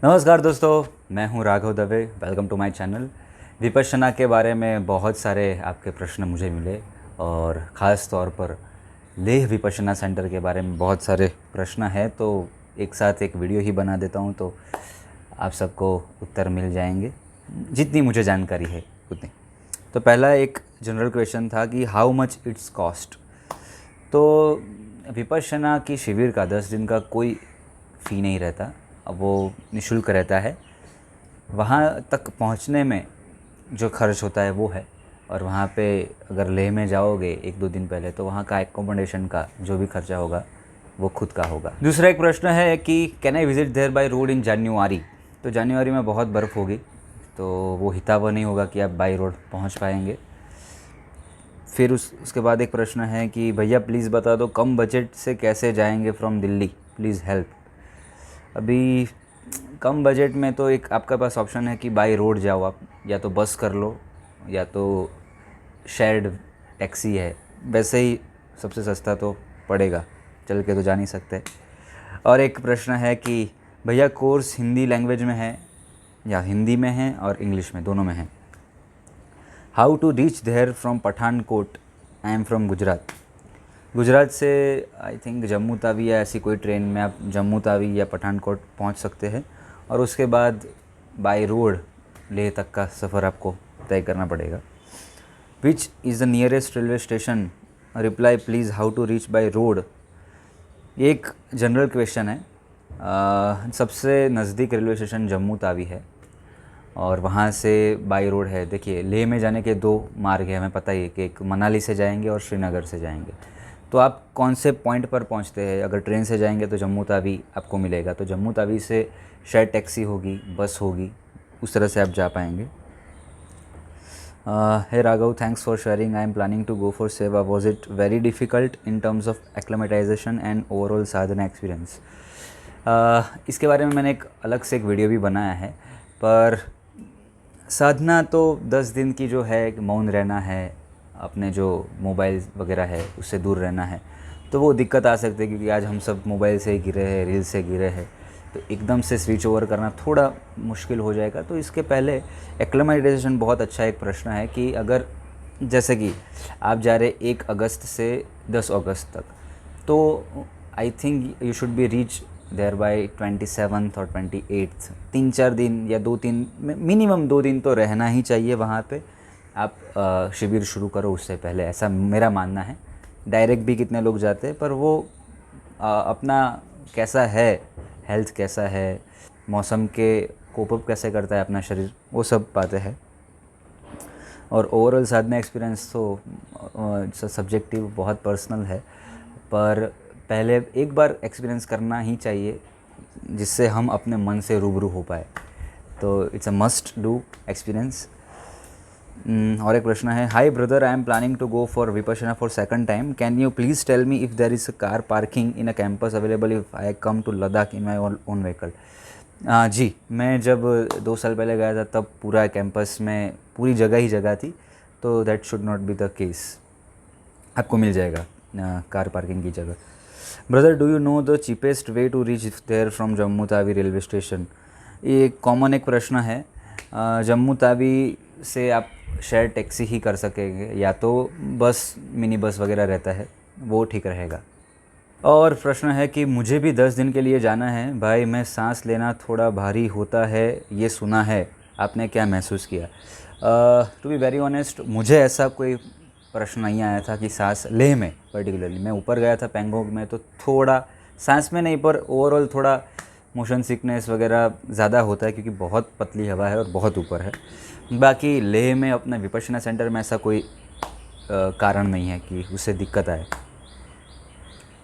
नमस्कार दोस्तों, मैं हूं Raghav Dave. Welcome to my channel. Vipassana के बारे में बहुत सारे आपके प्रश्न मुझे मिले और ख़ास तौर पर लेह विपश्यना सेंटर के बारे में बहुत सारे प्रश्न हैं, तो एक साथ एक वीडियो ही बना देता हूं तो आप सबको उत्तर मिल जाएंगे, जितनी मुझे जानकारी है उतनी। तो पहला एक जनरल क्वेश्चन था कि हाउ मच इट्स कॉस्ट। तो विपश्यना की शिविर का 10 दिन का कोई फ़ी नहीं रहता, अब वो निःशुल्क रहता है। वहाँ तक पहुँचने में जो खर्च होता है वो है, और वहाँ पे अगर लेह में जाओगे 1-2 दिन पहले तो वहाँ का एकोमोडेशन का जो भी खर्चा होगा वो खुद का होगा। दूसरा एक प्रश्न है कि can I visit there by road in January. तो जनवरी में बहुत बर्फ़ होगी, तो वो हितावह नहीं होगा कि आप बाई रोड पहुँच पाएंगे। फिर उसके बाद एक प्रश्न है कि भैया प्लीज़ बता दो कम बजट से कैसे जाएंगे फ्रॉम दिल्ली, प्लीज़ हेल्प। अभी कम बजट में तो एक आपके पास ऑप्शन है कि बाई रोड जाओ आप, या तो बस कर लो या तो शेयर्ड टैक्सी है, वैसे ही सबसे सस्ता तो पड़ेगा, चल के तो जा नहीं सकते। और एक प्रश्न है कि भैया कोर्स हिंदी लैंग्वेज में है या हिंदी में है और इंग्लिश में, दोनों में है। How to reach there from Pathankot, I am from Gujarat. Gujarat से आई थिंक जम्मू तावी या ऐसी कोई ट्रेन में आप जम्मू तावी या पठानकोट पहुंच सकते हैं, और उसके बाद बाय रोड लेह तक का सफ़र आपको तय करना पड़ेगा। Which is the nearest railway station, reply please how to reach by road. एक जनरल क्वेश्चन है। सबसे नज़दीक रेलवे स्टेशन जम्मू तावी है और वहाँ से बाई रोड है। देखिए, लेह में जाने के 2 मार्ग हैं, हमें पता ही है कि एक मनाली से जाएंगे और श्रीनगर से जाएंगे। तो आप कौन से पॉइंट पर पहुँचते हैं? अगर ट्रेन से जाएंगे तो जम्मू तावी आपको मिलेगा, तो जम्मू तावी से शायद टैक्सी होगी, बस होगी, उस तरह से आप जा पाएंगे। Hey Raghav, thanks for sharing. I am planning to go for seva. Was it very difficult in terms of acclimatization and overall sadhana experience. इसके बारे में मैंने एक अलग से एक वीडियो भी बनाया है, पर साधना तो 10 दिन की जो है, मौन रहना है, अपने जो मोबाइल वगैरह है उससे दूर रहना है, तो वो दिक्कत आ सकती है क्योंकि आज हम सब मोबाइल से ही गिरे हैं, रील से गिरे हैं, तो एकदम से स्विच ओवर करना थोड़ा मुश्किल हो जाएगा। तो इसके पहले एक्लेमेटाइजेशन बहुत अच्छा एक प्रश्न है कि अगर जैसे कि आप जा रहे 1 अगस्त से 10 अगस्त तक, तो I think you should be reach there by 27th और 28th। 3-4 दिन या 2-3 मिनिमम 2 दिन तो रहना ही चाहिए वहाँ पे। आप शिविर शुरू करो उससे पहले, ऐसा मेरा मानना है। डायरेक्ट भी कितने लोग जाते हैं, पर वो अपना कैसा है, हेल्थ कैसा है, मौसम के कोप अप कैसे करता है अपना शरीर, वो सब बातें हैं। और ओवरऑल साधना एक्सपीरियंस तो सब्जेक्टिव, बहुत पर्सनल है, पर पहले एक बार एक्सपीरियंस करना ही चाहिए जिससे हम अपने मन से रूबरू हो पाए। तो it's a must do experience. और एक प्रश्न है, hi brother, I am planning to go for Vipassana for second time, can you please tell me if there is a car parking in a campus available if I come to Ladakh in my own vehicle. जी, मैं जब 2 साल पहले गया था तब पूरा campus में पूरी जगह ही जगह थी, तो that should not be the case, आपको मिल जाएगा कार पार्किंग की जगह। Brother, do you know the cheapest way to reach there from Jammu Tawi railway station. ये कॉमन एक प्रश्न है। जम्मू तावी से आप शेयर टैक्सी ही कर सकेंगे, या तो बस, मिनी बस वगैरह रहता है, वो ठीक रहेगा। और प्रश्न है कि मुझे भी 10 दिन के लिए जाना है भाई, मैं सांस लेना थोड़ा भारी होता है ये सुना है, आपने क्या महसूस किया? टू बी वेरी ऑनेस्ट, मुझे ऐसा कोई प्रश्न नहीं आया था कि सांस, लेह में पर्टिकुलरली मैं ऊपर गया था पैंगोंग में, तो थोड़ा सांस में नहीं पर ओवरऑल थोड़ा मोशन सिकनेस वगैरह ज़्यादा होता है क्योंकि बहुत पतली हवा है और बहुत ऊपर है। बाकी लेह में अपने विपश्यना सेंटर में ऐसा कोई कारण नहीं है कि उससे दिक्कत आए।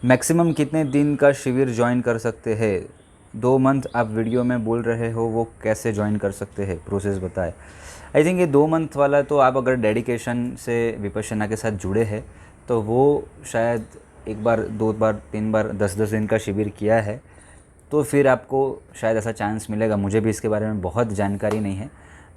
मैक्सिमम कितने दिन का शिविर ज्वाइन कर सकते हैं? 2 मंथ आप वीडियो में बोल रहे हो, वो कैसे ज्वाइन कर सकते हैं, प्रोसेस बताएं। आई थिंक ये 2 मंथ वाला तो आप अगर डेडिकेशन से विपश्यना के साथ जुड़े हैं तो वो शायद 1 बार, 2 बार, 3 बार 10-10 दिन का शिविर किया है तो फिर आपको शायद ऐसा चांस मिलेगा। मुझे भी इसके बारे में बहुत जानकारी नहीं है,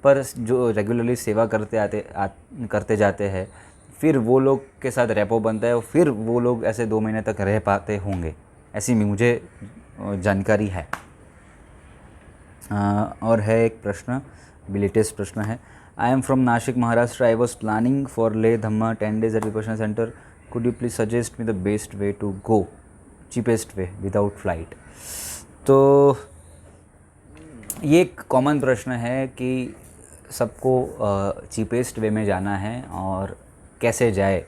पर जो रेगुलरली सेवा करते जाते हैं, फिर वो लोग के साथ रेपो बनता है और फिर वो लोग ऐसे 2 महीने तक रह पाते होंगे, ऐसी मुझे जानकारी है। और है एक प्रश्न, भी लेटेस्ट प्रश्न है। I am from Nashik Maharashtra, I was planning for ले Dhamma 10 days at Vipassana centre, could you please suggest me the best way to go, cheapest way without flight. तो ये एक कॉमन प्रश्न है कि सबको चीपेस्ट वे में जाना है और कैसे जाए।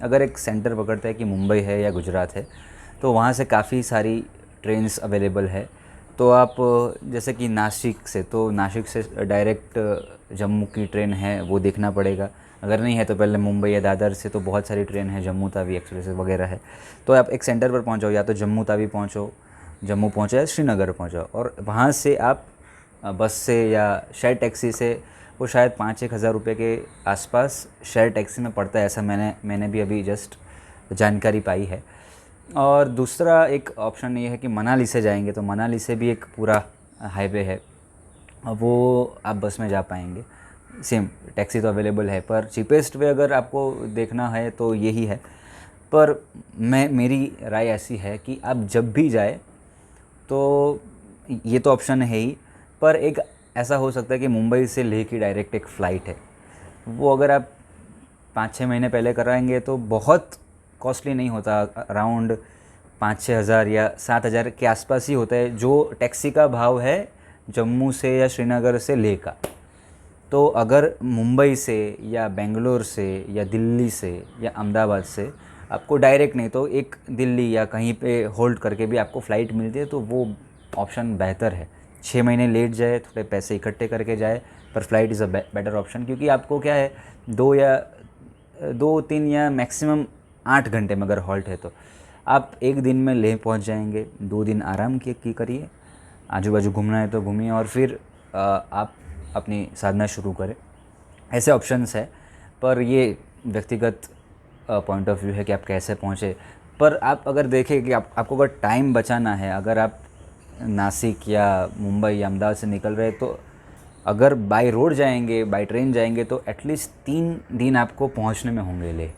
अगर एक सेंटर पकड़ता है कि मुंबई है या गुजरात है, तो वहाँ से काफ़ी सारी ट्रेन्स अवेलेबल है। तो आप जैसे कि नासिक से, तो नासिक से डायरेक्ट जम्मू की ट्रेन है, वो देखना पड़ेगा। अगर नहीं है तो पहले मुंबई या दादर से तो बहुत सारी ट्रेन है, जम्मू तावी एक्सप्रेस वगैरह है। तो आप एक सेंटर पर पहुँचो, या तो जम्मू तावी पहुँचो, जम्मू पहुँचो या श्रीनगर पहुँचो, और वहाँ से आप बस से या शेयर टैक्सी से, वो शायद 5-1 हज़ार रुपये के आसपास शेयर टैक्सी में पड़ता है, ऐसा मैंने भी अभी जस्ट जानकारी पाई है। और दूसरा एक ऑप्शन ये है कि मनाली से जाएंगे, तो मनाली से भी एक पूरा हाईवे है, वो आप बस में जा पाएंगे। सेम टैक्सी तो अवेलेबल है, पर चीपेस्ट वे अगर आपको देखना है तो यही है। पर मेरी राय ऐसी है कि आप जब भी जाए, तो ये तो ऑप्शन है ही, पर एक ऐसा हो सकता है कि मुंबई से लेह की डायरेक्ट एक फ़्लाइट है, वो अगर आप 5-6 महीने पहले कराएंगे तो बहुत कॉस्टली नहीं होता, अराउंड 5-6 हज़ार या 7 हज़ार के आसपास ही होता है, जो टैक्सी का भाव है जम्मू से या श्रीनगर से लेह का। तो अगर मुंबई से या बेंगलोर से या दिल्ली से या अहमदाबाद से आपको डायरेक्ट नहीं तो एक दिल्ली या कहीं पे होल्ड करके भी आपको फ़्लाइट मिलती है, तो वो ऑप्शन बेहतर है। 6 महीने लेट जाए, थोड़े पैसे इकट्ठे करके जाए, पर flight is a better option, क्योंकि आपको क्या है, 2-3 या मैक्सिमम 8 घंटे में अगर हॉल्ट है तो आप एक दिन में लेह पहुंच जाएंगे। 2 दिन आराम की करिए, आजू बाजू घूमना है तो घूमिए, और फिर आप अपनी साधना शुरू करें। ऐसे ऑप्शंस है, पर ये व्यक्तिगत पॉइंट ऑफ व्यू है कि आप कैसे पहुँचे। पर आप अगर देखें कि आपको अगर टाइम बचाना है, अगर आप नासिक या मुंबई या अहमदाबाद से निकल रहे, तो अगर बाय रोड जाएंगे, बाय ट्रेन जाएंगे, तो एटलीस्ट 3 दिन आपको पहुंचने में होंगे ले।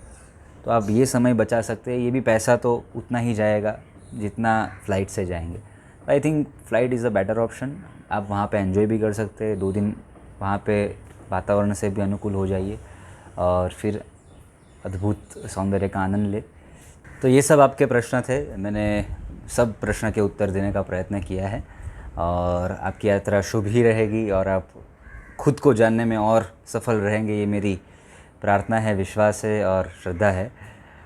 तो आप ये समय बचा सकते हैं, ये भी पैसा तो उतना ही जाएगा जितना फ़्लाइट से जाएंगे। I think flight is a better option. आप वहाँ पे एंजॉय भी कर सकते हैं, 2 दिन वहाँ पे वातावरण से भी अनुकूल हो जाइए, और फिर अद्भुत सौंदर्य का आनंद ले। तो ये सब आपके प्रश्न थे, मैंने सब प्रश्न के उत्तर देने का प्रयत्न किया है, और आपकी यात्रा शुभ ही रहेगी और आप खुद को जानने में और सफल रहेंगे, ये मेरी प्रार्थना है, विश्वास है और श्रद्धा है।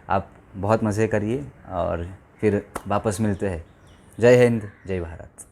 आप बहुत मज़े करिए और फिर वापस मिलते हैं। जय हिंद, जय भारत।